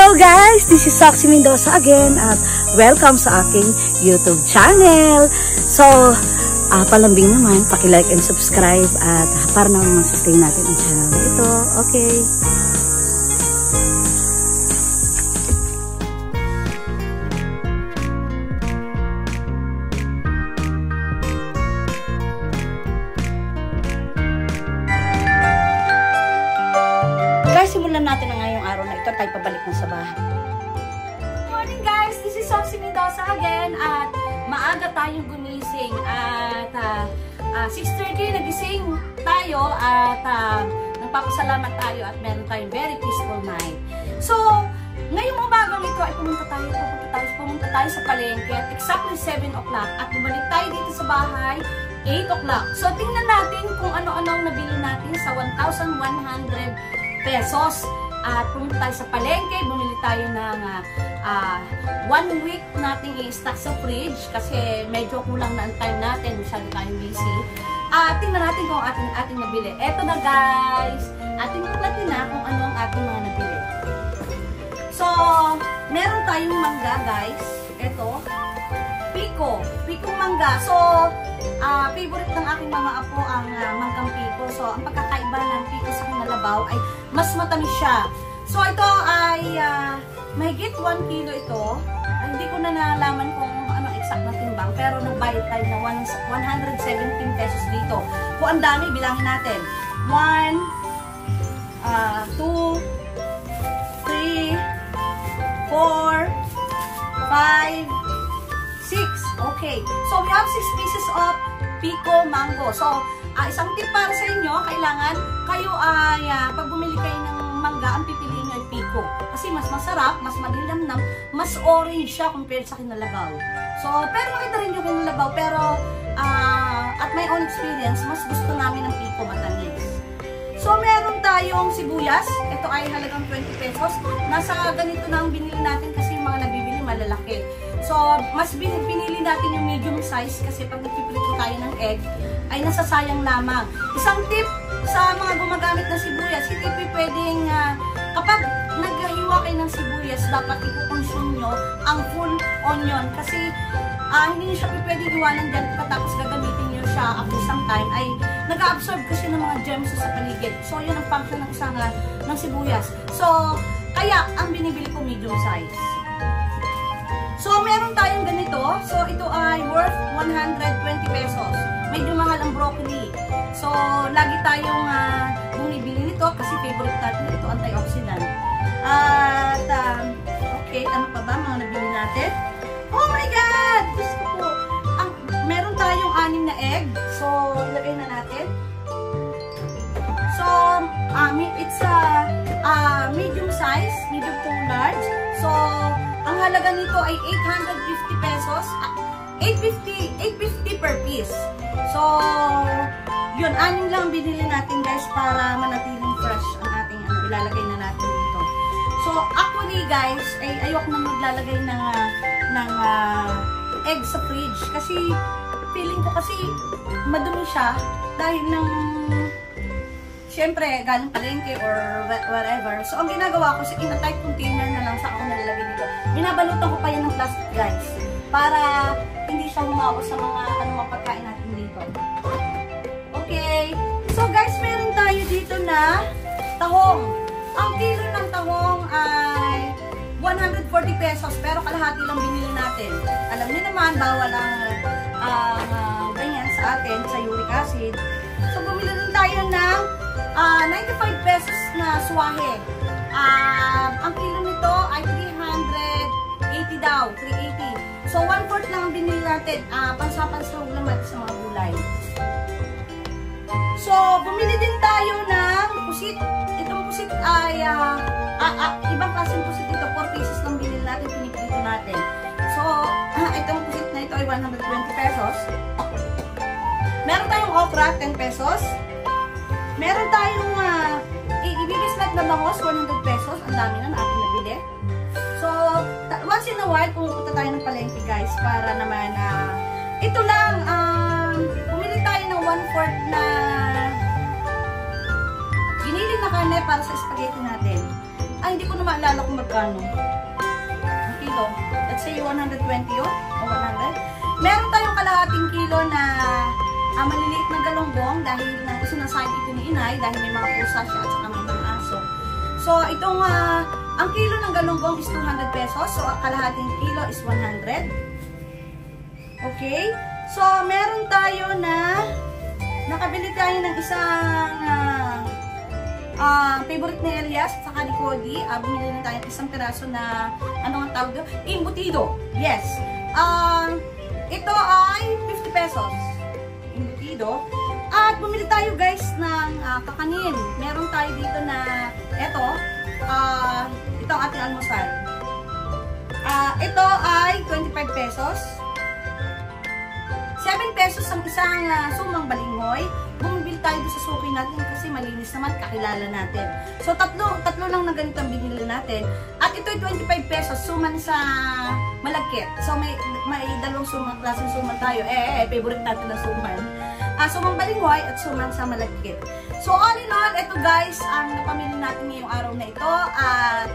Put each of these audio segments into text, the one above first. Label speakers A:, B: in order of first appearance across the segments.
A: Hello guys, this is Soxy Mendoza again at welcome sa aking YouTube channel. So, palambing naman, paki-like and subscribe at para naman sustain natin ang channel na ito. Okay. Guys, simulan natin na ngayong araw na ito tayo pabalik na sa bahay. Good morning guys, this is Soxy Mendoza again at maaga tayong gumising at 6:30 nagising tayo at nagpapasalamat tayo at meron tayong very peaceful night. So, ngayong umagang ito ay pumunta tayo sa palengke at exactly 7 o'clock at bumalik tayo dito sa bahay 8 o'clock. So, tingnan natin kung ano-ano nabili natin sa 1,100 pesos. At pumunta tayo sa palengke, bumili tayo ng 1 week nating i-stock sa fridge kasi medyo kulang na ang time natin, masyado tayong busy. Tingnan natin kung ating nabili. Eto na guys, ating tuklatin na kung ano ang ating mga nabili. So, meron tayong mangga guys. Eto, pikong mangga. So, favorite ng aking mga apo ang manggang piko. So, ang pagkakaiba ng piko sa kinalabaw ay mas matamis siya. So, ito ay mahigit 1 kilo ito. Hindi ko na nalaman kung ano exact na timbang. Pero nagbayad tayo na 117 pesos dito. Kung ang dami, bilangin natin. 1, 2, 3, 4, 5, 6. Okay. So, we have 6 pieces of pico mango. So, isang tip para sa inyo, kailangan kayo ay, pag bumili kayo ng mangga, ang pipiliin nyo ay pico. Kasi mas masarap, mas malilamnam, mas orange siya compared sa kinalabaw. So, pero makita rin yung kinalabaw. Pero, at my own experience, mas gusto namin ng pico matamis. So, meron tayong sibuyas. Ito ay halagang 20 pesos. Nasa ganito na ang binili natin kasi yung mga nabibili malalaki. So, mas pinili natin yung medium size kasi pag nagpiprito tayo ng egg, ay nasasayang lamang. Isang tip sa mga gumagamit ng sibuyas, hindi pwedeng, kapag naghahiwa kayo ng sibuyas, dapat ipukonsume nyo ang full onion kasi hindi nyo siya pwedeng iwanan dyan tapos gagamitin nyo siya after some time, ay nag-absorb kasi ng mga germs sa paligid. So, yun ang function ng isang ng sibuyas. So, kaya ang binibili ko medium size. So, meron tayong ganito. So, ito ay worth 120 pesos. Medyo mahal ang broccoli. So, lagi tayong bumibili nito kasi favorite natin ito, antioxidant. At, okay, ano pa ba mga nabili natin? Oh my God! Gusto ko. Meron tayong 6 na egg. So, ilagay na natin. So, it's a medium size, medium to large. So, ang halaga nito ay 850 pesos. 850 per piece. So, yun, 6 lang binili natin guys para manatiling fresh ang ating ilalagay na natin dito. So, actually guys, ay ayoko na maglalagay ng egg sa fridge kasi feeling ko kasi madumi siya dahil ng siyempre, galing palengke or whatever. So, ang ginagawa ko, in a tight container na lang sa ako nalalagay dito. Binabalutan ko pa yan ng plastic, guys. Para hindi siya humawa sa mga pagkain natin dito. Okay. So, guys, meron tayo dito na tahong. Ang kilo ng tahong ay 140 pesos. Pero kalahati lang binili natin. Alam niyo naman, bawal ang ganyan sa atin, sa uric acid. So, bumili din tayo ng 95 pesos na swahe. Ang kilo nito ay 380 daw, 380. So, 1/4 lang ang binili natin. Pansapansahog naman sa mga gulay. So, bumili din tayo ng pusit. Itong pusit ay, ibang klaseng pusit ito. 4 pieces lang binili natin, pinipilito natin. So, itong pusit na ito ay 120 pesos. Meron tayong okra, 10 pesos. Meron tayong ibibislat na bangos, 100 pesos. Ang dami na natin nabili. So, once in a while, pumunta tayo ng palengke guys para naman, ito lang, pumili tayo ng 1/4 na ginili na karne para sa spaghetti natin. Ay, hindi ko na maalala kung magkano. Ang kilo. Let's say 120 yun. O 100. Meron tayong kalahating kilo na maliliit na galunggong dahil sinasayang ito ni inay dahil may mga pusa siya at saka may mga aso. So, itong, ang kilo ng galunggong is 200 pesos. So, kalahating kilo is 100. Okay? So, meron tayo na nakabili tayo ng isang favorite ni Elias at saka ni Cody. Bumili na tayo ng isang piraso na ano ang tawag doon? Embutido. Yes. Ito ay 50 pesos. Embutido. At bumili tayo guys ng kakanin. Meron tayo dito na ito ang ating almusal. Ito ay 25 pesos. 7 pesos ang isang sumang balinghoy. Bumibili tayo sa suki natin kasi malinis naman, kakilala natin. So, tatlo lang na ganito ang binili natin. At ito ay 25 pesos, suman sa malagkit. So, may dalawang klaseng suman tayo. Favorite natin na suman. Sumang balinghoy at suman sa malagkit. So, all in all, ito guys, ang napamili natin ngayong araw na ito. At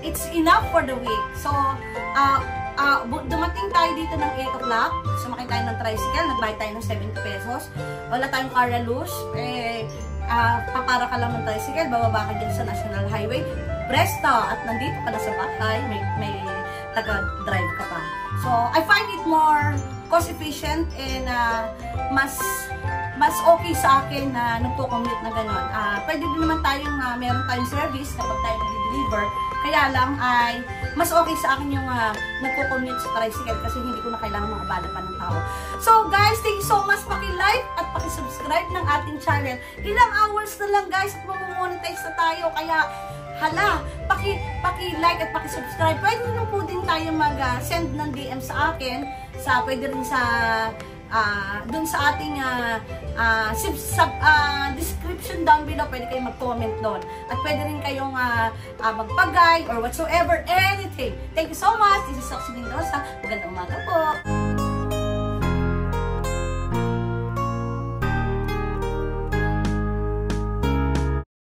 A: it's enough for the week. So, dumating tayo dito ng 8 o'clock. Sumakay tayo ng tricycle. Nagbayad tayo ng 70 pesos. Wala tayong caralus. Papara ka lang ng tricycle. Bababa ka dyan sa National Highway. Presto! At nandito ka na sa bahay. May taga-drive ka pa. So, I find it more cost-efficient and mas okay sa akin na nagpo-commute na gano'n. Pwede din naman tayong meron tayong service kapag tayo nag-deliver. Kaya lang ay mas okay sa akin yung nagko-commute sa tricycle kasi hindi ko na kailangan maabala pa ng tao. So guys, thank you so much. Paki-like at paki-subscribe ng ating channel. Ilang hours na lang guys at mamonetize na tayo. Kaya hala, paki-like at paki-subscribe. Pwede rin po din tayo mag-send ng DM sa akin. Pwede rin sa dun sa ating description down below, pwede kayong mag-comment doon. At pwede rin kayong magpag-guide or whatsoever, anything. Thank you so much. This is Soxy Mendoza. Magandang umaga po.